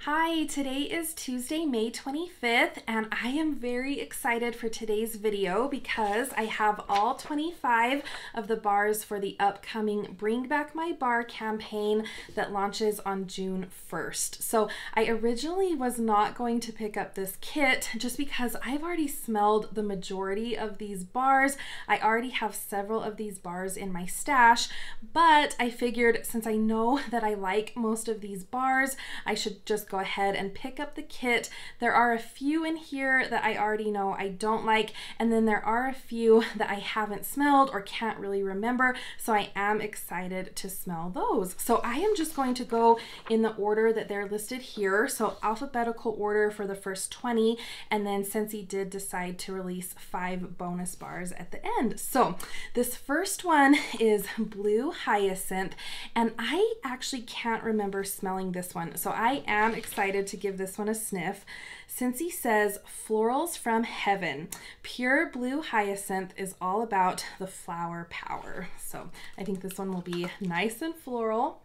Hi, today is Tuesday, May 25th, and I am very excited for today's video because I have all 25 of the bars for the upcoming Bring Back My Bar campaign that launches on June 1st. So I originally was not going to pick up this kit just because I've already smelled the majority of these bars. I already have several of these bars in my stash, but I figured since I know that I like most of these bars, I should just go ahead and pick up the kit. There are a few in here that I already know I don't like, and then there are a few that I haven't smelled or can't really remember, so I am excited to smell those. So I am just going to go in the order that they're listed here, so alphabetical order for the first 20, and then Scentsy did decide to release 5 bonus bars at the end. So this first one is Blue Hyacinth, and I actually can't remember smelling this one, so I am excited to give this one a sniff. Scentsy says florals from heaven. Pure Blue Hyacinth is all about the flower power. So I think this one will be nice and floral.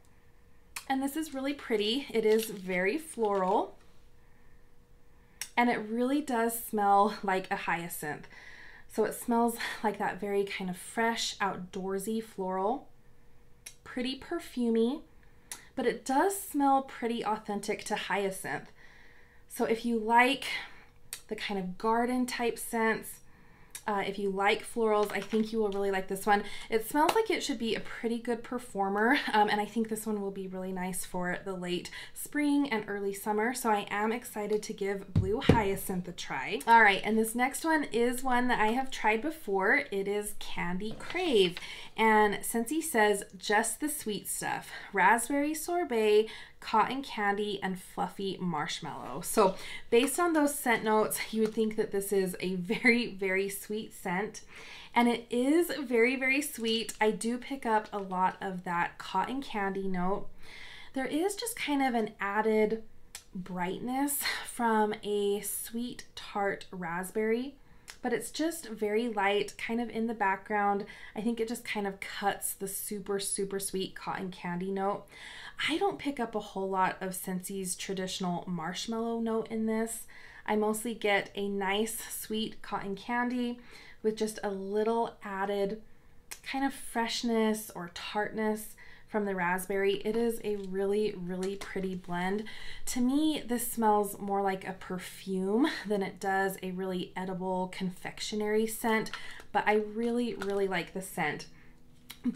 And this is really pretty. It is very floral. And it really does smell like a hyacinth. So it smells like that very kind of fresh, outdoorsy floral. Pretty perfumey. But it does smell pretty authentic to hyacinth. So if you like the kind of garden type scents, if you like florals, I think you will really like this one. It smells like it should be a pretty good performer, and I think this one will be really nice for the late spring and early summer, so I am excited to give Blue Hyacinth a try. All right, and this next one is one that I have tried before. It is Candy Crave, and Scentsy says just the sweet stuff. Raspberry sorbet, cotton candy, and fluffy marshmallow. So based on those scent notes, you would think that this is a very, very sweet scent. And it is very, very sweet. I do pick up a lot of that cotton candy note. There is just kind of an added brightness from a sweet tart raspberry, but it's just very light, kind of in the background. I think it just kind of cuts the super, super sweet cotton candy note. I don't pick up a whole lot of Scentsy's traditional marshmallow note in this. I mostly get a nice sweet cotton candy with just a little added kind of freshness or tartness from the raspberry. It is a really, really pretty blend. To me, this smells more like a perfume than it does a really edible confectionery scent, but I really, really like the scent.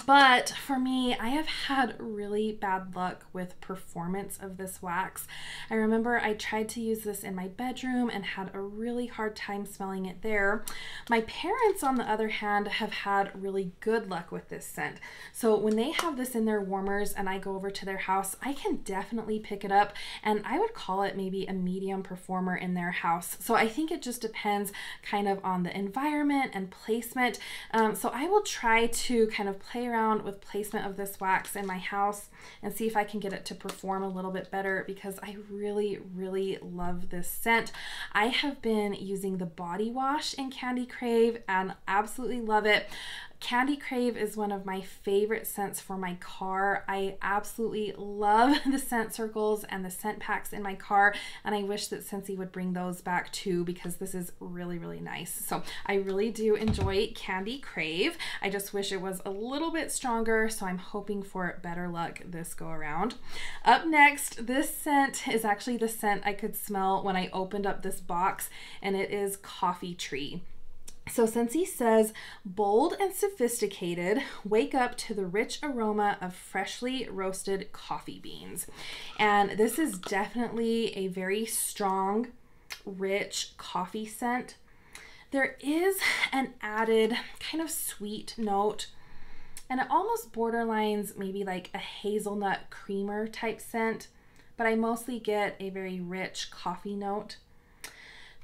But for me, I have had really bad luck with performance of this wax. I remember I tried to use this in my bedroom and had a really hard time smelling it there. My parents, on the other hand, have had really good luck with this scent. So when they have this in their warmers and I go over to their house, I can definitely pick it up, and I would call it maybe a medium performer in their house. So I think it just depends kind of on the environment and placement. So I will try to kind of play around with placement of this wax in my house and see if I can get it to perform a little bit better, because I really, really love this scent. I have been using the body wash in Candy Crave and absolutely love it. Candy Crave is one of my favorite scents for my car. I absolutely love the scent circles and the scent packs in my car, and I wish that Scentsy would bring those back too, because this is really, really nice. So I really do enjoy Candy Crave. I just wish it was a little bit stronger, so I'm hoping for better luck this go around. Up next, this scent is actually the scent I could smell when I opened up this box, and it is Coffee Tree. So Scentsy says, bold and sophisticated, wake up to the rich aroma of freshly roasted coffee beans. And this is definitely a very strong, rich coffee scent. There is an added kind of sweet note, and it almost borderlines maybe like a hazelnut creamer type scent, but I mostly get a very rich coffee note.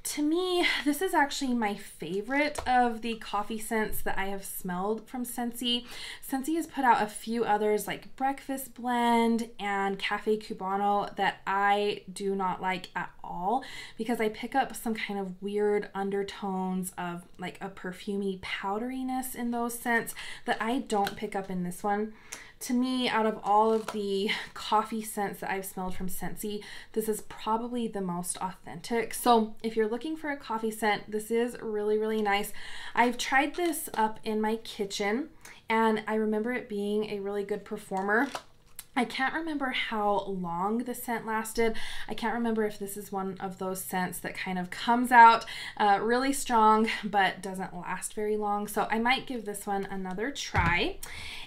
To me, this is actually my favorite of the coffee scents that I have smelled from Scentsy. Scentsy has put out a few others like Breakfast Blend and Cafe Cubano that I do not like at all. all, because I pick up some kind of weird undertones of like a perfumey powderiness in those scents that I don't pick up in this one. To me, out of all of the coffee scents that I've smelled from Scentsy, this is probably the most authentic. So if you're looking for a coffee scent, this is really, really nice. I've tried this up in my kitchen and I remember it being a really good performer. I can't remember how long the scent lasted. I can't remember if this is one of those scents that kind of comes out really strong but doesn't last very long. So I might give this one another try.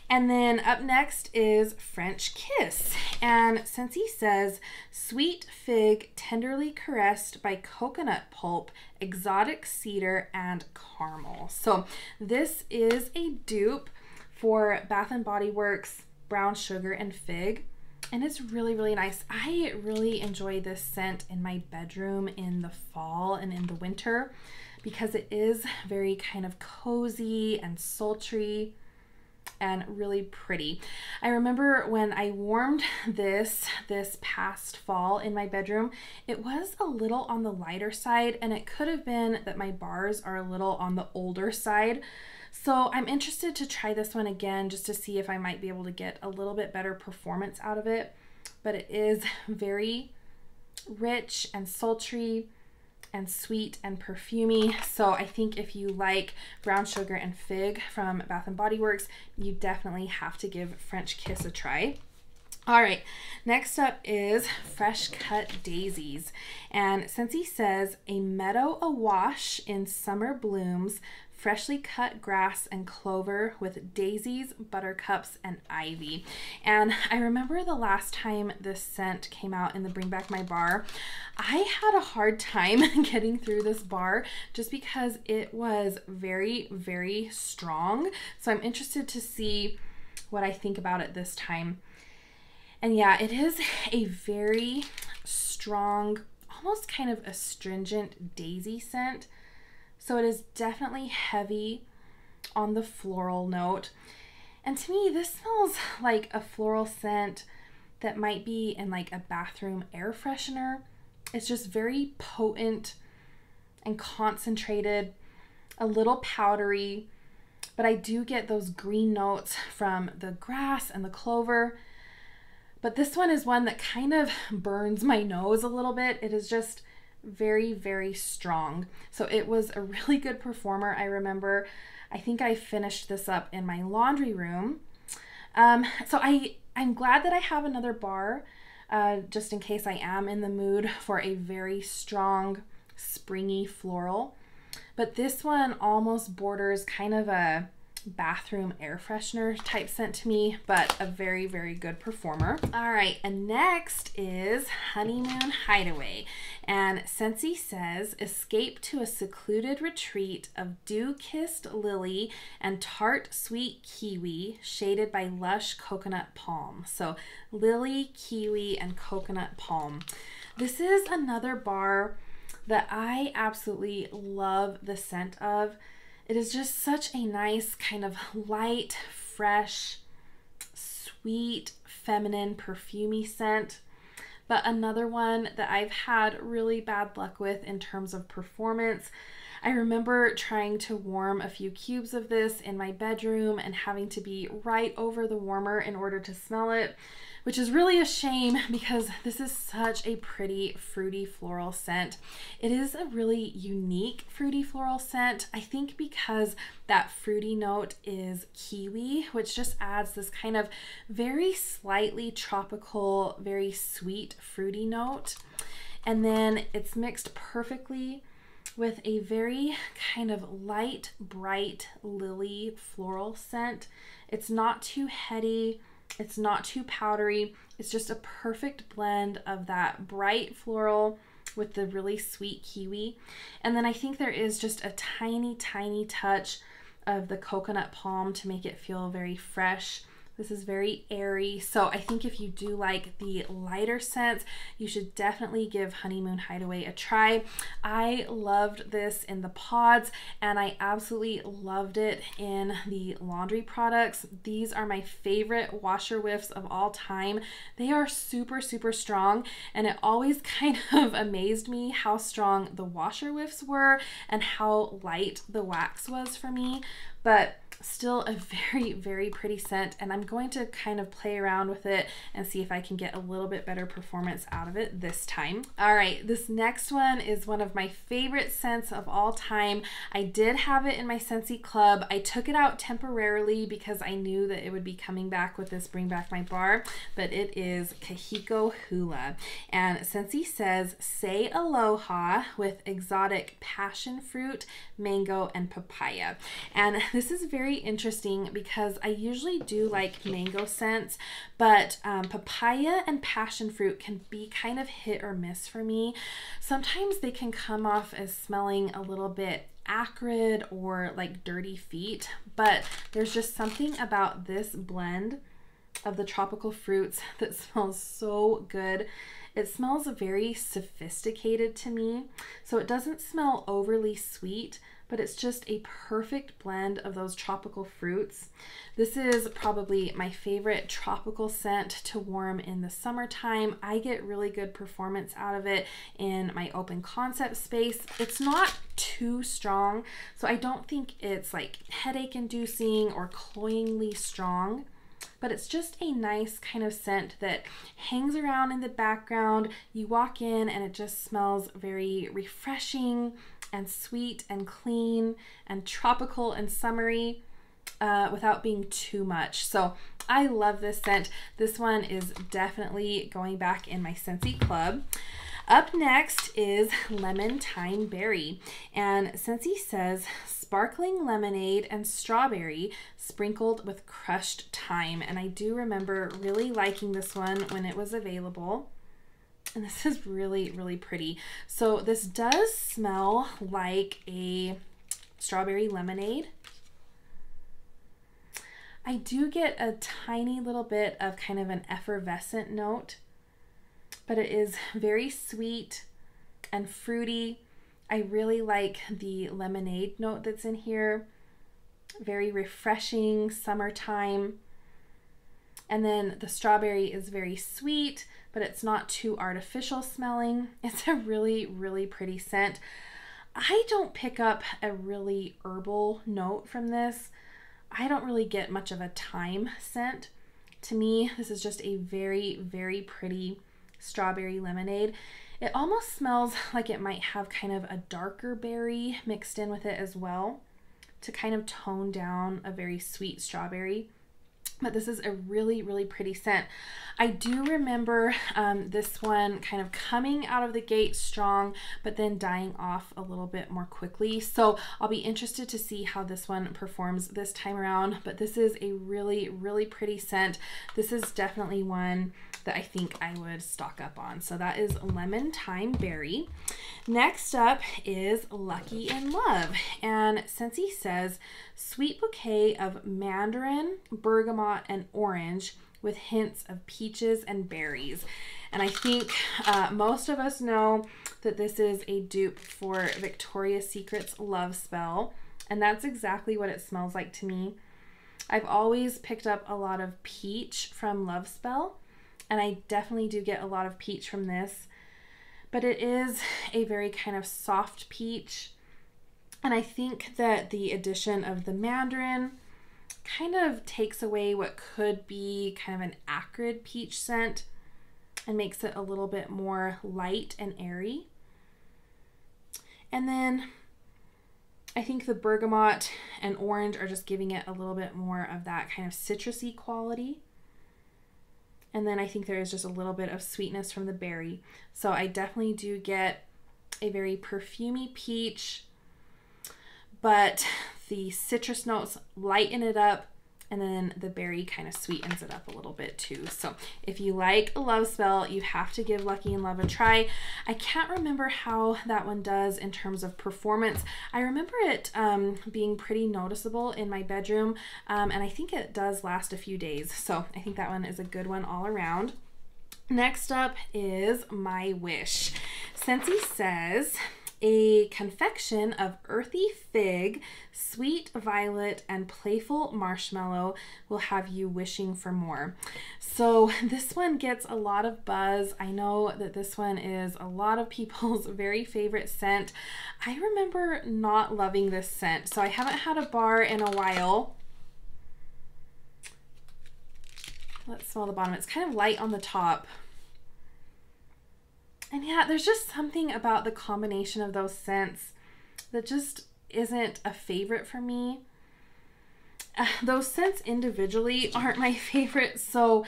And then up next is French Kiss. And Scentsy says, sweet fig tenderly caressed by coconut pulp, exotic cedar, and caramel. So this is a dupe for Bath & Body Works Brown Sugar and Fig, and it's really, really nice. I really enjoy this scent in my bedroom in the fall and in the winter because it is very kind of cozy and sultry and really pretty. I remember when I warmed this past fall in my bedroom, it was a little on the lighter side, and it could have been that my bars are a little on the older side. So I'm interested to try this one again just to see if I might be able to get a little bit better performance out of it. But it is very rich and sultry and sweet and perfumey. So I think if you like Brown Sugar and Fig from Bath & Body Works, you definitely have to give French Kiss a try. All right, next up is Fresh Cut Daisies. And Scentsy says, a meadow awash in summer blooms, freshly cut grass and clover with daisies, buttercups, and ivy. And I remember the last time this scent came out in the Bring Back My Bar, I had a hard time getting through this bar just because it was very, very strong. So I'm interested to see what I think about it this time. And yeah, it is a very strong, almost kind of astringent daisy scent. So it is definitely heavy on the floral note. And to me, this smells like a floral scent that might be in like a bathroom air freshener. It's just very potent and concentrated, a little powdery, but I do get those green notes from the grass and the clover. But this one is one that kind of burns my nose a little bit. It is just very, very strong. So it was a really good performer. I remember, I think I finished this up in my laundry room. So I'm glad that I have another bar just in case I am in the mood for a very strong, springy floral. But this one almost borders kind of a bathroom air freshener type scent to me, but a very, very good performer. All right, and next is Honeymoon Hideaway. And Scentsy says, escape to a secluded retreat of dew-kissed lily and tart sweet kiwi shaded by lush coconut palm. So lily, kiwi, and coconut palm. This is another bar that I absolutely love the scent of. It is just such a nice kind of light, fresh, sweet, feminine, perfumey scent. But another one that I've had really bad luck with in terms of performance. I remember trying to warm a few cubes of this in my bedroom and having to be right over the warmer in order to smell it, which is really a shame because this is such a pretty fruity floral scent. It is a really unique fruity floral scent, I think because that fruity note is kiwi, which just adds this kind of very slightly tropical, very sweet fruity note. And then it's mixed perfectly with a very kind of light, bright lily floral scent. It's not too heady. It's not too powdery. It's just a perfect blend of that bright floral with the really sweet kiwi. And then I think there is just a tiny, tiny touch of the coconut palm to make it feel very fresh, This is very airy, so I think if you do like the lighter scents, you should definitely give Honeymoon Hideaway a try. I loved this in the pods, and I absolutely loved it in the laundry products. These are my favorite washer whiffs of all time. They are super, super strong, and it always kind of amazed me how strong the washer whiffs were and how light the wax was for me. But still a very, very pretty scent, and I'm going to kind of play around with it and see if I can get a little bit better performance out of it this time. All right, this next one is one of my favorite scents of all time. I did have it in my Scentsy Club. I took it out temporarily because I knew that it would be coming back with this Bring Back My Bar, but it is Kauai Hula. And Scentsy says, say aloha with exotic passion fruit, mango, and papaya. And this is very interesting because I usually do like mango scents, but papaya and passion fruit can be kind of hit or miss for me. Sometimes they can come off as smelling a little bit acrid or like dirty feet, but there's just something about this blend of the tropical fruits that smells so good. It smells very sophisticated to me, so it doesn't smell overly sweet, but it's just a perfect blend of those tropical fruits. This is probably my favorite tropical scent to warm in the summertime. I get really good performance out of it in my open concept space. It's not too strong, so I don't think it's like headache inducing or cloyingly strong, but it's just a nice kind of scent that hangs around in the background. You walk in and it just smells very refreshing and sweet and clean and tropical and summery without being too much. So I love this scent. This one is definitely going back in my Scentsy Club. Up next is Lemon Thyme Berry, and Scentsy says sparkling lemonade and strawberry sprinkled with crushed thyme. And I do remember really liking this one when it was available. And this is really, really pretty. So this does smell like a strawberry lemonade. I do get a tiny little bit of kind of an effervescent note, but it is very sweet and fruity. I really like the lemonade note that's in here. Very refreshing, summertime. And then the strawberry is very sweet, but it's not too artificial smelling. It's a really, really pretty scent. I don't pick up a really herbal note from this. I don't really get much of a thyme scent. To me, this is just a very, very pretty strawberry lemonade. It almost smells like it might have kind of a darker berry mixed in with it as well to kind of tone down a very sweet strawberry. But this is a really, really pretty scent. I do remember this one kind of coming out of the gate strong, but then dying off a little bit more quickly. So I'll be interested to see how this one performs this time around. But this is a really, really pretty scent. This is definitely one that I think I would stock up on. So that is Lemon Thyme Berry. Next up is Lucky in Love. And Scentsy says, sweet bouquet of mandarin, bergamot, and orange with hints of peaches and berries. And I think most of us know that this is a dupe for Victoria's Secret's Love Spell. And that's exactly what it smells like to me. I've always picked up a lot of peach from Love Spell, and I definitely do get a lot of peach from this. But it is a very kind of soft peach. And I think that the addition of the mandarin kind of takes away what could be kind of an acrid peach scent and makes it a little bit more light and airy. And then I think the bergamot and orange are just giving it a little bit more of that kind of citrusy quality. And then I think there is just a little bit of sweetness from the berry. So I definitely do get a very perfumey peach, but the citrus notes lighten it up And then the berry kind of sweetens it up a little bit too. So if you like a love spell, you have to give Lucky in Love a try. I can't remember how that one does in terms of performance. I remember it being pretty noticeable in my bedroom, and I think it does last a few days. So I think that one is a good one all around. Next up is My Wish. Scentsy says, a confection of earthy fig, sweet violet, and playful marshmallow will have you wishing for more. So this one gets a lot of buzz. I know that this one is a lot of people's very favorite scent. I remember not loving this scent, so I haven't had a bar in a while. Let's smell the bottom. It's kind of light on the top. And yeah, there's just something about the combination of those scents that just isn't a favorite for me. Those scents individually aren't my favorite. So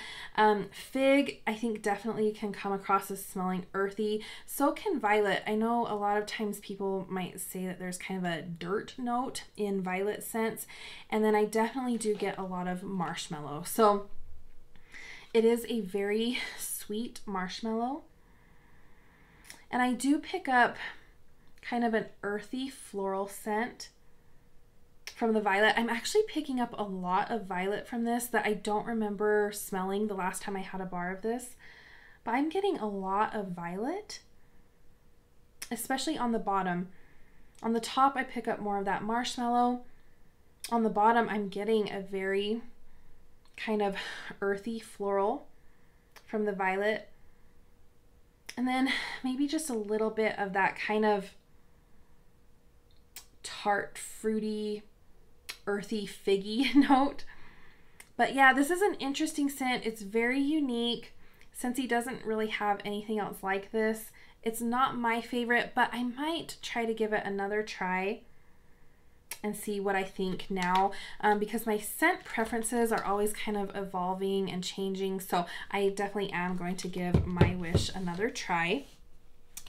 fig, I think definitely can come across as smelling earthy. So can violet. I know a lot of times people might say that there's kind of a dirt note in violet scents. And then I definitely do get a lot of marshmallow. So it is a very sweet marshmallow. And I do pick up kind of an earthy floral scent from the violet. I'm actually picking up a lot of violet from this that I don't remember smelling the last time I had a bar of this. But I'm getting a lot of violet, especially on the bottom. On the top, I pick up more of that marshmallow. On the bottom, I'm getting a very kind of earthy floral from the violet. And then maybe just a little bit of that kind of tart, fruity, earthy, figgy note. But yeah, this is an interesting scent. It's very unique. Scentsy doesn't really have anything else like this. It's not my favorite, but I might try to give it another try and see what I think now, because my scent preferences are always kind of evolving and changing, so I definitely am going to give My Wish another try.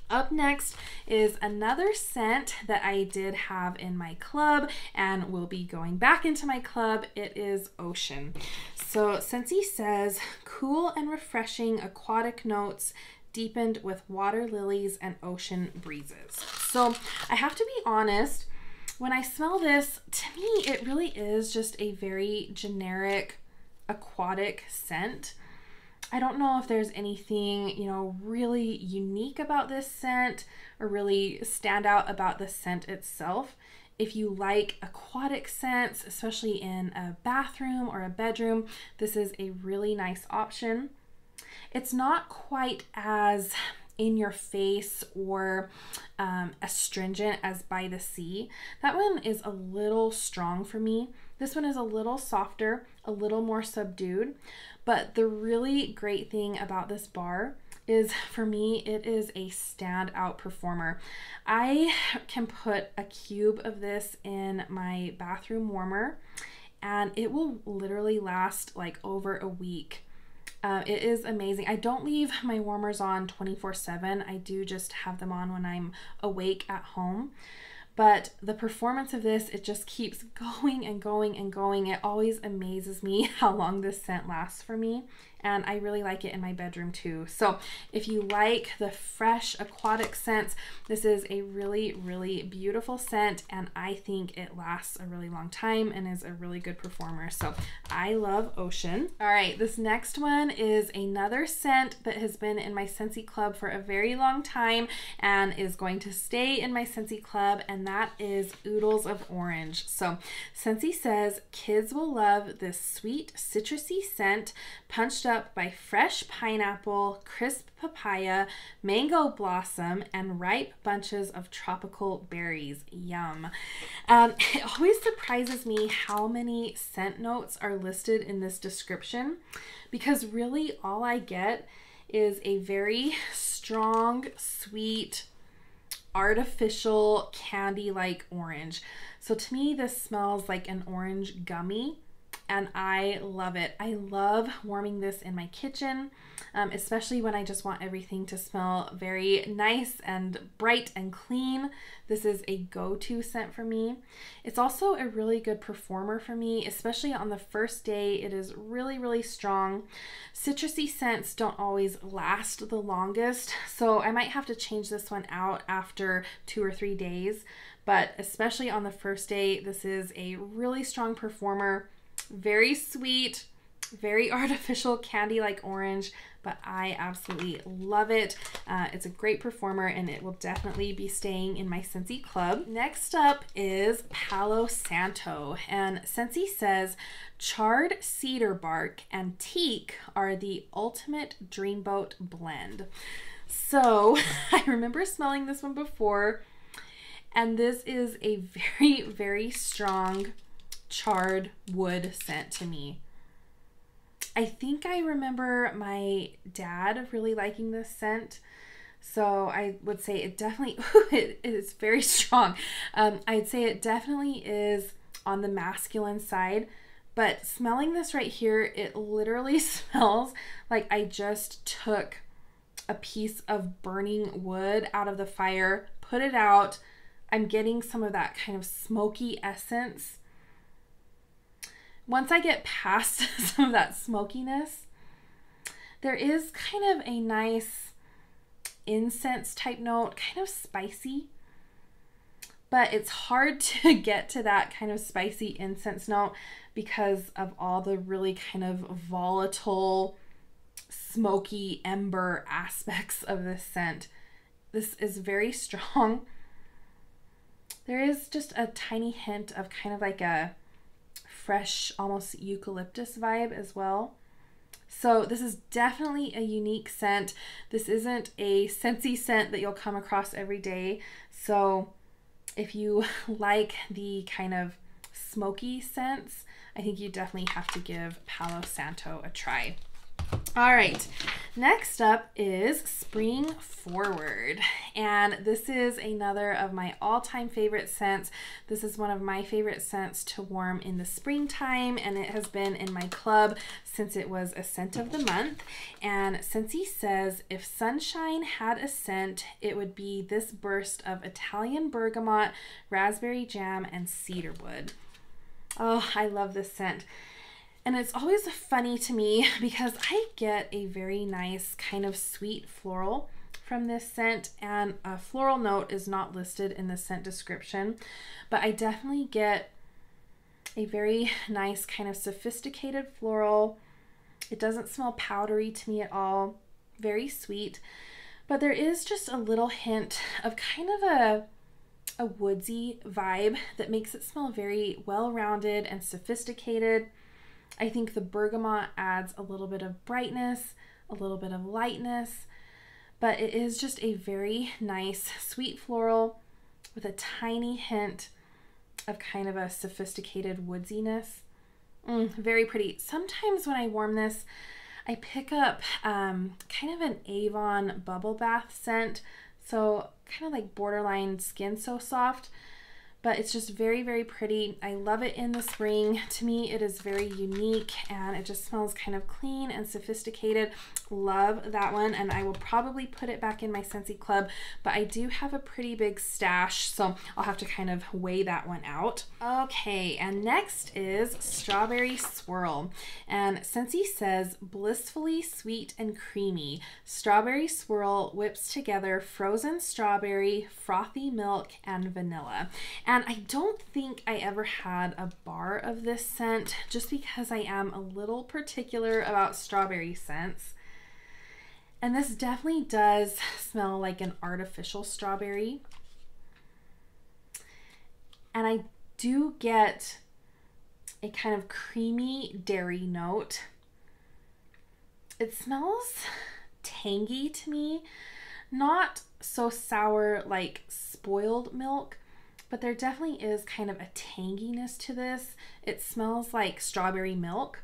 Up next is another scent that I did have in my club and will be going back into my club. It is Ocean. So Scentsy says, cool and refreshing aquatic notes deepened with water lilies and ocean breezes. So I have to be honest, when I smell this, to me, it really is just a very generic aquatic scent. I don't know if there's anything, you know, really unique about this scent or really stand out about the scent itself. If you like aquatic scents, especially in a bathroom or a bedroom, this is a really nice option. It's not quite as in your face or astringent as By the Sea. That one is a little strong for me. This one is a little softer, a little more subdued. But the really great thing about this bar is, for me, it is a standout performer. I can put a cube of this in my bathroom warmer and it will literally last like over a week. It is amazing. I don't leave my warmers on 24/7. I do just have them on when I'm awake at home. But the performance of this, it just keeps going and going and going. It always amazes me how long this scent lasts for me. And I really like it in my bedroom too. So if you like the fresh aquatic scents, this is a really, really beautiful scent. And I think it lasts a really long time and is a really good performer. So I love Ocean. All right, this next one is another scent that has been in my Scentsy Club for a very long time and is going to stay in my Scentsy Club, and that is Oodles of Orange. So Scentsy says, kids will love this sweet citrusy scent punched up by fresh pineapple, crisp papaya, mango blossom, and ripe bunches of tropical berries. Yum. It always surprises me how many scent notes are listed in this description, because really all I get is a very strong, sweet, artificial candy-like orange. So to me, this smells like an orange gummy. and I love it. I love warming this in my kitchen, especially when I just want everything to smell very nice and bright and clean. This is a go-to scent for me. It's also a really good performer for me, especially on the first day. It is really, really strong. Citrusy scents don't always last the longest, so I might have to change this one out after 2 or 3 days. But especially on the first day, this is a really strong performer, very sweet, very artificial candy-like orange, but I absolutely love it. It's a great performer and it will definitely be staying in my Scentsy club. Next up is Palo Santo, and Scentsy says charred cedar bark and teak are the ultimate dreamboat blend. So I remember smelling this one before, and this is a very, very strong charred wood scent to me. I think I remember my dad really liking this scent, so I would say it definitely, it is very strong. I'd say it definitely is on the masculine side, but smelling this right here, it literally smells like I just took a piece of burning wood out of the fire, put it out. I'm getting some of that kind of smoky essence. Once I get past some of that smokiness, there is kind of a nice incense type note, kind of spicy, but it's hard to get to that kind of spicy incense note because of all the really kind of volatile, smoky ember aspects of this scent. This is very strong. There is just a tiny hint of kind of like a fresh, almost eucalyptus vibe as well. So this is definitely a unique scent. This isn't a Scentsy scent that you'll come across every day. So if you like the kind of smoky scents, I think you definitely have to give Palo Santo a try. All right, next up is Spring Forward, and this is another of my all-time favorite scents. This is one of my favorite scents to warm in the springtime, and it has been in my club since it was a scent of the month. And Scentsy says if sunshine had a scent, it would be this burst of Italian bergamot, raspberry jam, and cedarwood. Oh, I love this scent. And it's always funny to me because I get a very nice kind of sweet floral from this scent, and a floral note is not listed in the scent description, but I definitely get a very nice kind of sophisticated floral. It doesn't smell powdery to me at all, very sweet, but there is just a little hint of kind of a woodsy vibe that makes it smell very well-rounded and sophisticated. I think the bergamot adds a little bit of brightness, a little bit of lightness, but it is just a very nice sweet floral with a tiny hint of kind of a sophisticated woodsiness. Very pretty. Sometimes when I warm this, I pick up kind of an Avon bubble bath scent, so kind of like borderline Skin So Soft, but it's just very, very pretty. I love it in the spring. To me, it is very unique and it just smells kind of clean and sophisticated. Love that one, and I will probably put it back in my Scentsy club, but I do have a pretty big stash, so I'll have to kind of weigh that one out. Okay, and next is Strawberry Swirl, and Scentsy says blissfully sweet and creamy. Strawberry Swirl whips together frozen strawberry, frothy milk, and vanilla. And I don't think I ever had a bar of this scent just because I am a little particular about strawberry scents. And this definitely does smell like an artificial strawberry. And I do get a kind of creamy dairy note. It smells tangy to me, not so sour like spoiled milk, but there definitely is kind of a tanginess to this. It smells like strawberry milk.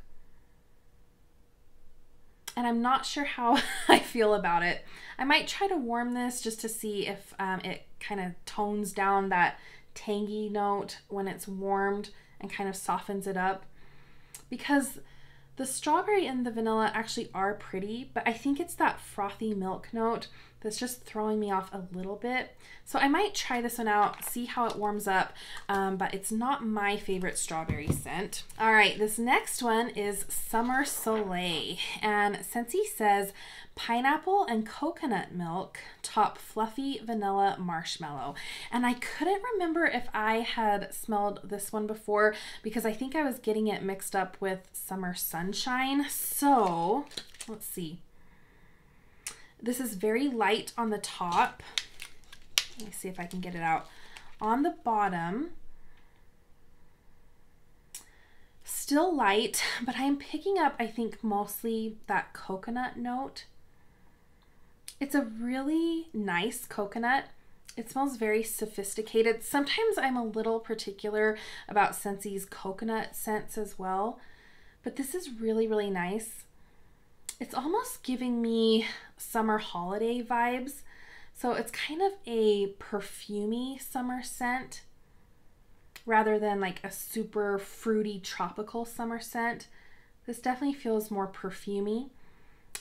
And I'm not sure how I feel about it. I might try to warm this just to see if it kind of tones down that tangy note when it's warmed and kind of softens it up. because the strawberry and the vanilla actually are pretty, but I think it's that frothy milk note that's just throwing me off a little bit. So I might try this one out, see how it warms up, but it's not my favorite strawberry scent. All right, this next one is Summer Soleil, and Scentsy says pineapple and coconut milk top fluffy vanilla marshmallow. And I couldn't remember if I had smelled this one before because I think I was getting it mixed up with Summer Sunshine. So let's see. This is very light on the top. Let me see if I can get it out. On the bottom, still light, but I'm picking up, I think, mostly that coconut note. It's a really nice coconut. It smells very sophisticated. Sometimes I'm a little particular about Scentsy's coconut scents as well, but this is really, really nice. It's almost giving me summer holiday vibes. So it's kind of a perfumey summer scent rather than like a super fruity tropical summer scent. This definitely feels more perfumey.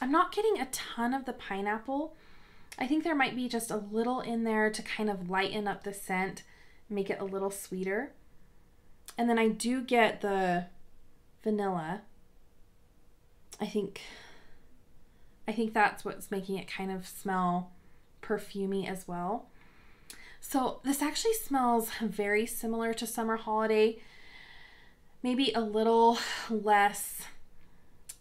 I'm not getting a ton of the pineapple. I think there might be just a little in there to kind of lighten up the scent, make it a little sweeter. And then I do get the vanilla. I think that's what's making it kind of smell perfumey as well. So this actually smells very similar to Summer Holiday, maybe a little less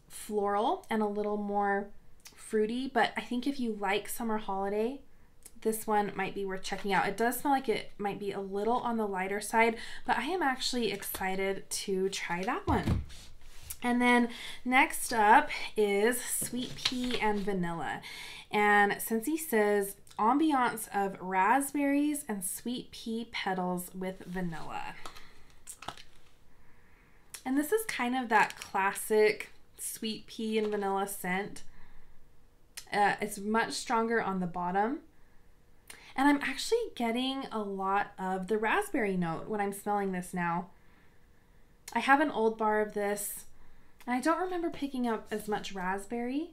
floral and a little more fruity, but I think if you like Summer Holiday, this one might be worth checking out. It does smell like it might be a little on the lighter side, but I am actually excited to try that one. And then next up is Sweet Pea and Vanilla. And Scentsy says ambiance of raspberries and sweet pea petals with vanilla. And this is kind of that classic sweet pea and vanilla scent. It's much stronger on the bottom. And I'm actually getting a lot of the raspberry note when I'm smelling this now. I have an old bar of this, and I don't remember picking up as much raspberry,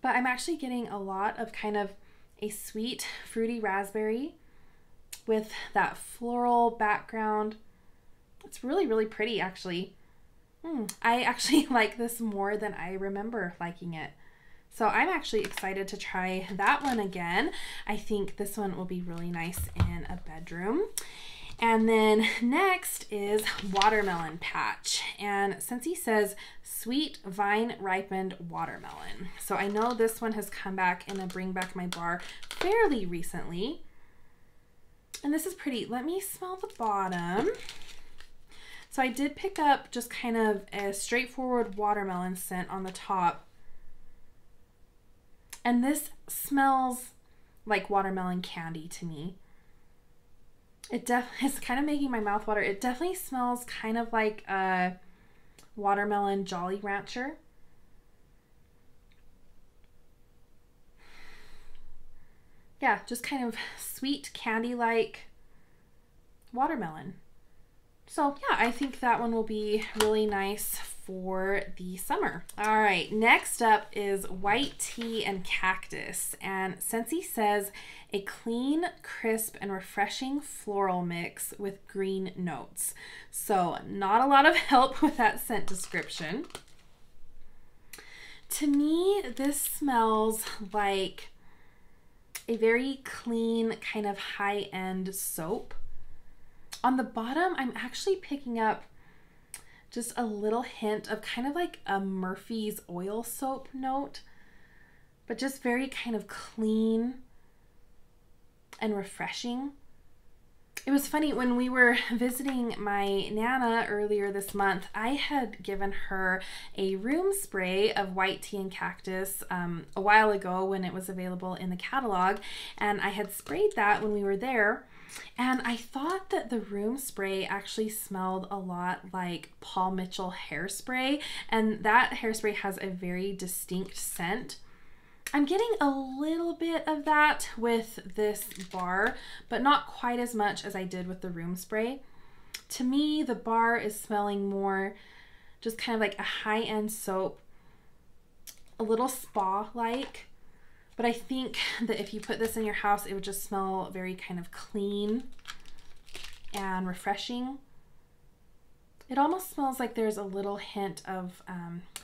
but I'm actually getting a lot of kind of a sweet, fruity raspberry with that floral background. It's really, really pretty, actually. I actually like this more than I remember liking it. So I'm actually excited to try that one again. I think this one will be really nice in a bedroom. And then next is Watermelon Patch. And Scentsy says sweet vine ripened watermelon. So I know this one has come back in a Bring Back My Bar fairly recently. And this is pretty. Let me smell the bottom. So I did pick up just kind of a straightforward watermelon scent on the top. And this smells like watermelon candy to me. It's kind of making my mouth water. It definitely smells kind of like a watermelon Jolly Rancher. Yeah, just kind of sweet candy-like watermelon. So yeah, I think that one will be really nice for the summer. All right, next up is White Tea and Cactus. And Scentsy says a clean, crisp, and refreshing floral mix with green notes. So not a lot of help with that scent description. To me, this smells like a very clean, kind of high-end soap. On the bottom, I'm actually picking up just a little hint of kind of like a Murphy's oil soap note, but just very kind of clean and refreshing. It was funny, when we were visiting my Nana earlier this month, I had given her a room spray of White Tea and Cactus a while ago when it was available in the catalog, and I had sprayed that when we were there. And I thought that the room spray actually smelled a lot like Paul Mitchell hairspray, and that hairspray has a very distinct scent. I'm getting a little bit of that with this bar, but not quite as much as I did with the room spray. To me, the bar is smelling more just kind of like a high-end soap, a little spa-like. But I think that if you put this in your house, it would just smell very kind of clean and refreshing. It almost smells like there's a little hint of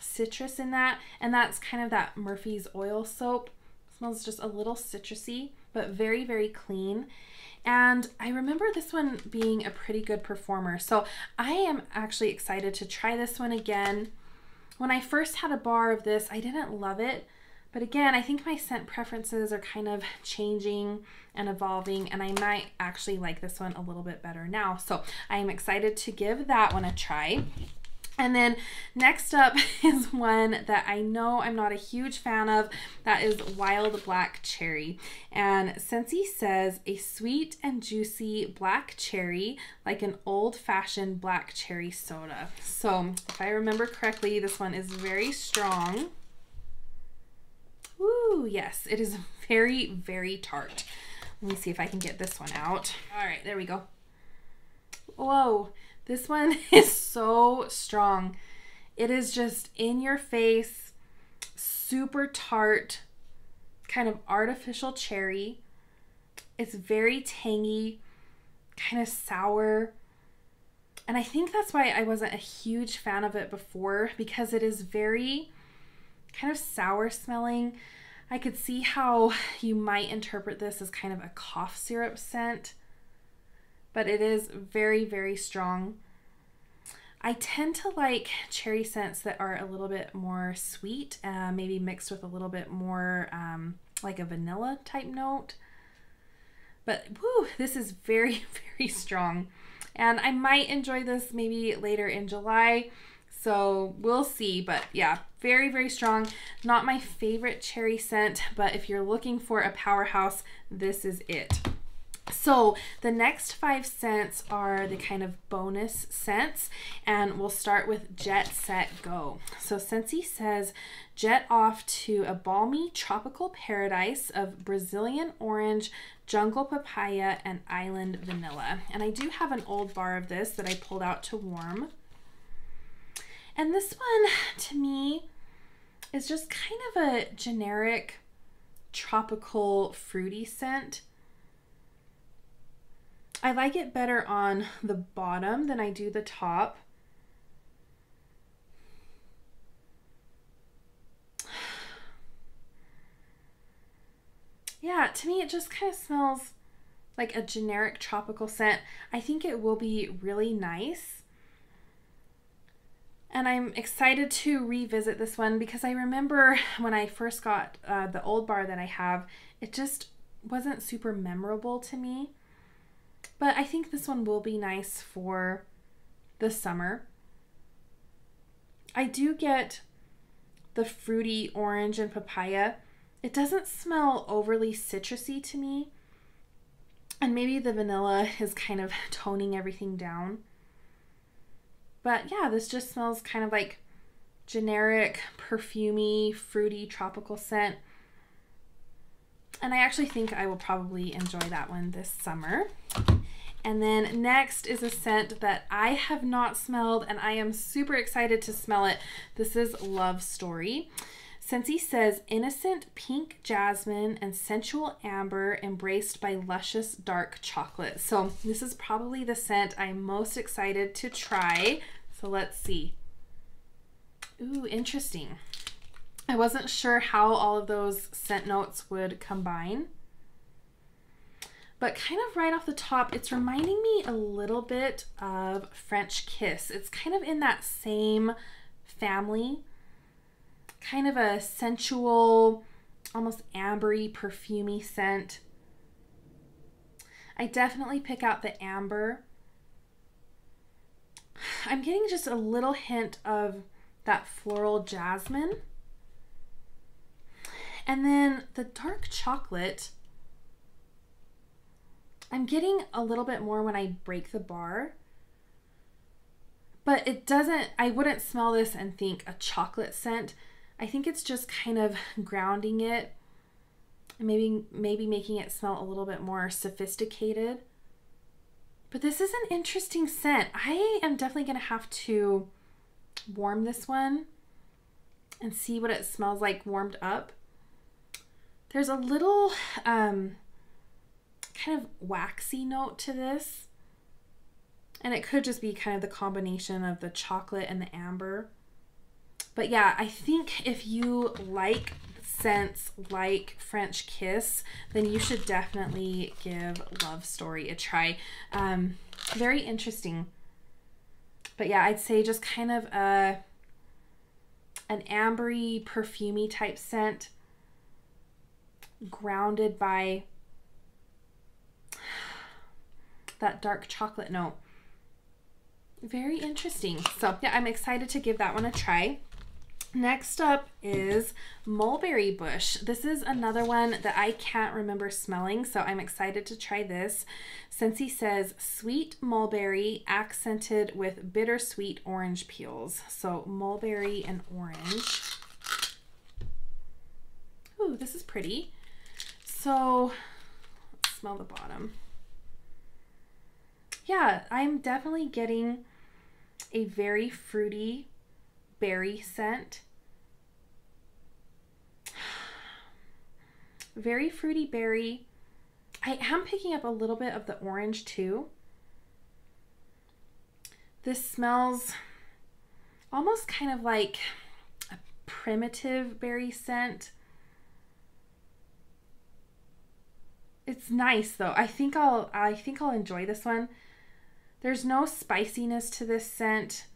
citrus in that, and that's kind of that Murphy's oil soap. It smells just a little citrusy, but very, very clean. And I remember this one being a pretty good performer. So I am actually excited to try this one again. When I first had a bar of this, I didn't love it. But again, I think my scent preferences are kind of changing and evolving, and I might actually like this one a little bit better now. So I am excited to give that one a try. And then next up is one that I know I'm not a huge fan of. That is Wild Black Cherry. And Scentsy says a sweet and juicy black cherry, like an old-fashioned black cherry soda. So if I remember correctly, this one is very strong. Ooh, yes, it is very, very tart. Let me see if I can get this one out. All right, there we go. Whoa, this one is so strong. It is just in your face, super tart, kind of artificial cherry. It's very tangy, kind of sour. And I think that's why I wasn't a huge fan of it before, because it is very kind of sour smelling. I could see how you might interpret this as kind of a cough syrup scent, but it is very, very strong. I tend to like cherry scents that are a little bit more sweet, maybe mixed with a little bit more like a vanilla type note. But whoo, this is very, very strong. And I might enjoy this maybe later in July. So we'll see, but yeah, very, very strong. Not my favorite cherry scent, but if you're looking for a powerhouse, this is it. So the next 5 scents are the kind of bonus scents, and we'll start with Jet, Set, Go. So Scentsy says, jet off to a balmy tropical paradise of Brazilian orange, jungle papaya, and island vanilla. And I do have an old bar of this that I pulled out to warm. And this one, to me, is just kind of a generic tropical fruity scent. I like it better on the bottom than I do the top. Yeah, to me, it just kind of smells like a generic tropical scent. I think it will be really nice. And I'm excited to revisit this one because I remember when I first got the old bar that I have, it just wasn't super memorable to me. But I think this one will be nice for the summer. I do get the fruity orange and papaya. It doesn't smell overly citrusy to me. And maybe the vanilla is kind of toning everything down. But yeah, this just smells kind of like generic, perfumey, fruity, tropical scent. And I actually think I will probably enjoy that one this summer. And then next is a scent that I have not smelled, and I am super excited to smell it. This is Love Story. Scentsy says, innocent pink jasmine and sensual amber embraced by luscious dark chocolate. So this is probably the scent I'm most excited to try. So let's see. Ooh, interesting. I wasn't sure how all of those scent notes would combine. But kind of right off the top, it's reminding me a little bit of French Kiss. It's kind of in that same family. Kind of a sensual, almost ambery, perfumey scent. I definitely pick out the amber. I'm getting just a little hint of that floral jasmine. And then the dark chocolate, I'm getting a little bit more when I break the bar. But it doesn't, I wouldn't smell this and think a chocolate scent. I think it's just kind of grounding it and maybe making it smell a little bit more sophisticated. But this is an interesting scent. I am definitely going to have to warm this one and see what it smells like warmed up. There's a little kind of waxy note to this. And it could just be kind of the combination of the chocolate and the amber. But yeah, I think if you like scents like French Kiss, then you should definitely give Love Story a try. Very interesting. But yeah, I'd say just kind of an ambery, perfumey type scent, grounded by that dark chocolate note. Very interesting. So yeah, I'm excited to give that one a try. Next up is Mulberry Bush. This is another one that I can't remember smelling, so I'm excited to try this. Scentsy says sweet mulberry accented with bittersweet orange peels. So mulberry and orange. Ooh, this is pretty. So let's smell the bottom. Yeah, I'm definitely getting a very fruity berry scent. Very fruity berry. I am picking up a little bit of the orange too. This smells almost kind of like a primitive berry scent. It's nice though. I think I'll enjoy this one. There's no spiciness to this scent.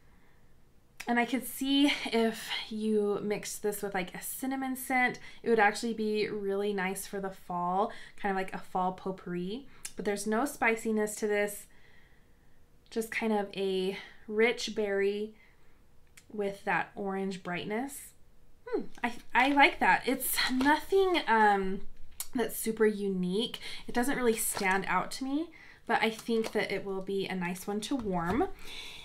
And I could see if you mixed this with like a cinnamon scent, it would actually be really nice for the fall, kind of like a fall potpourri. But there's no spiciness to this, just kind of a rich berry with that orange brightness. I like that. It's nothing that's super unique. It doesn't really stand out to me, but I think that it will be a nice one to warm.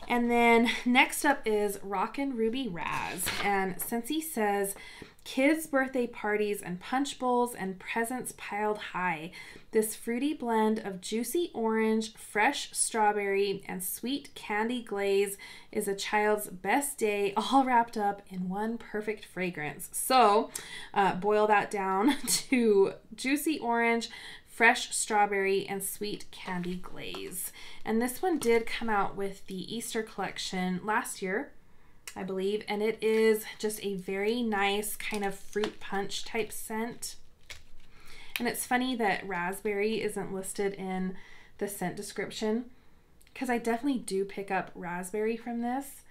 And then next up is Rockin' Ruby Razz. And Scentsy says, kids' birthday parties and punch bowls and presents piled high. This fruity blend of juicy orange, fresh strawberry, and sweet candy glaze is a child's best day, all wrapped up in one perfect fragrance. So boil that down to juicy orange, fresh strawberry, and sweet candy glaze. And this one did come out with the Easter collection last year, I believe, and it is just a very nice kind of fruit punch type scent. And it's funny that raspberry isn't listed in the scent description, because I definitely do pick up raspberry from this,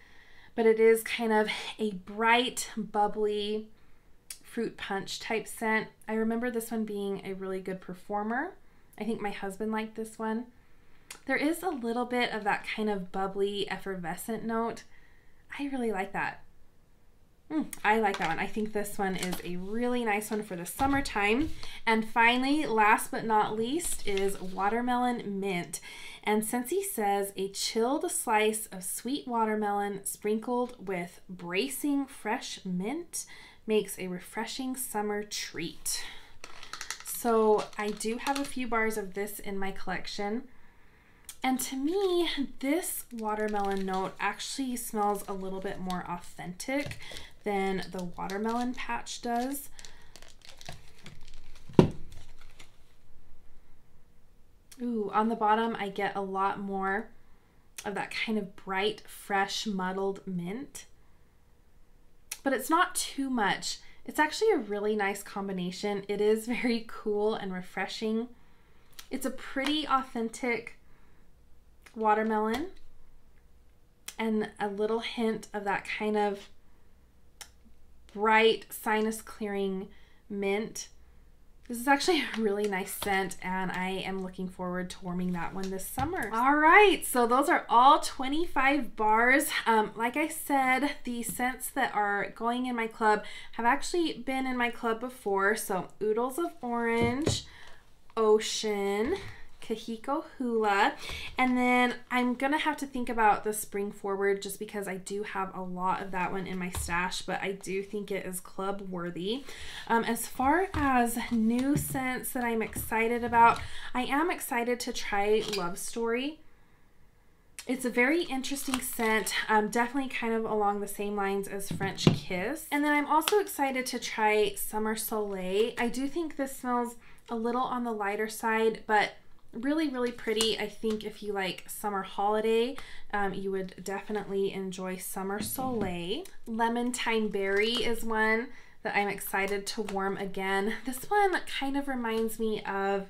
but it is kind of a bright, bubbly fruit punch type scent. I remember this one being a really good performer. I think my husband liked this one. There is a little bit of that kind of bubbly, effervescent note. I really like that. I like that one. I think this one is a really nice one for the summertime. And finally, last but not least, is Watermelon Mint. And Scentsy says a chilled slice of sweet watermelon sprinkled with bracing fresh mint makes a refreshing summer treat. So I do have a few bars of this in my collection. And to me, this watermelon note actually smells a little bit more authentic than the watermelon patch does. Ooh, on the bottom, I get a lot more of that kind of bright, fresh, muddled mint. But it's not too much. It's actually a really nice combination. It is very cool and refreshing. It's a pretty authentic watermelon and a little hint of that kind of bright sinus clearing mint. This is actually a really nice scent, and I am looking forward to warming that one this summer. All right, so those are all 25 bars. Like I said, the scents that are going in my club have actually been in my club before. So Oodles of Orange, Ocean, Kauai Hula, and then I'm gonna have to think about the Spring Forward just because I do have a lot of that one in my stash, but I do think it is club worthy. As far as new scents that I'm excited about, I am excited to try Love Story. It's a very interesting scent, definitely kind of along the same lines as French Kiss. And then I'm also excited to try Summer Soleil. I do think this smells a little on the lighter side, but really, really pretty. I think if you like summer holiday, you would definitely enjoy Summer Soleil. Lemon Thyme Berry is one that I'm excited to warm again. This one kind of reminds me of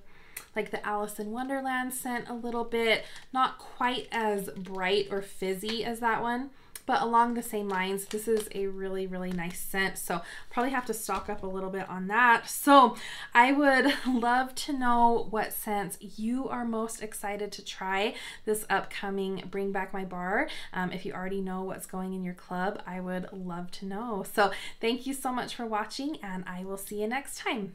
like the Alice in Wonderland scent a little bit, not quite as bright or fizzy as that one, but along the same lines. This is a really, really nice scent, so probably have to stock up a little bit on that. So I would love to know what scents you are most excited to try this upcoming Bring Back My Bar. If you already know what's going in your club, I would love to know. So thank you so much for watching, and I will see you next time.